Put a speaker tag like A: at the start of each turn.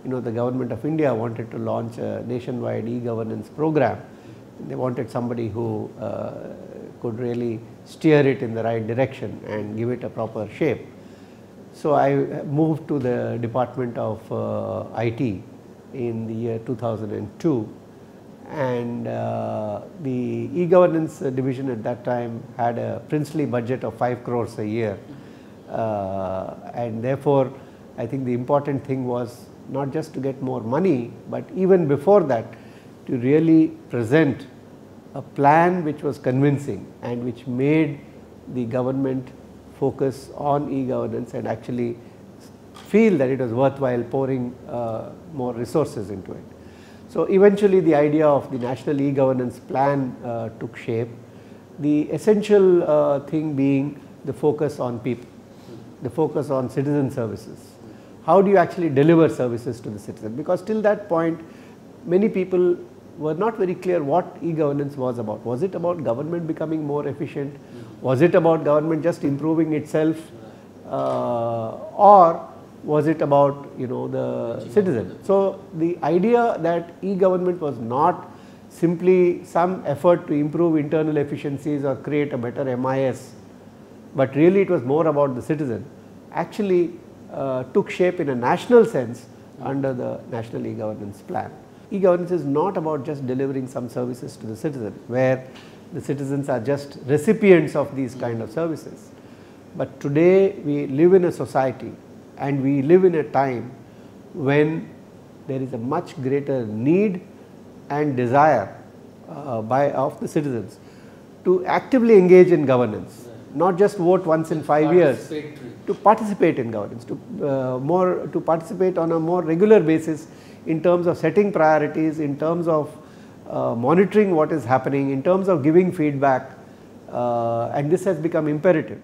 A: the government of India wanted to launch a nationwide e-governance program. They wanted somebody who could really steer it in the right direction and give it a proper shape. So I moved to the Department of IT in the year 2002, and the e-governance division at that time had a princely budget of 5 crores a year, and therefore I think the important thing was not just to get more money, but even before that to really present a plan which was convincing and which made the government focus on e-governance and actually feel that it was worthwhile pouring more resources into it. So eventually the idea of the National E-Governance Plan took shape, the essential thing being the focus on people, the focus on citizen services. How do you actually deliver services to the citizen? Because till that point many people were not very clear what e-governance was about. Was it about government becoming more efficient? Was it about government just improving itself? Or was it about the citizen? So the idea that e-government was not simply some effort to improve internal efficiencies or create a better MIS, but really it was more about the citizen, actually took shape in a national sense under the National E-Governance Plan. E-governance is not about just delivering some services to the citizen, where the citizens are just recipients of these kind of services. But today we live in a society and we live in a time when there is a much greater need and desire of the citizens to actively engage in governance, not just vote once in 5 years, to participate in governance, to participate on a more regular basis in terms of setting priorities, in terms of monitoring what is happening, in terms of giving feedback, and this has become imperative.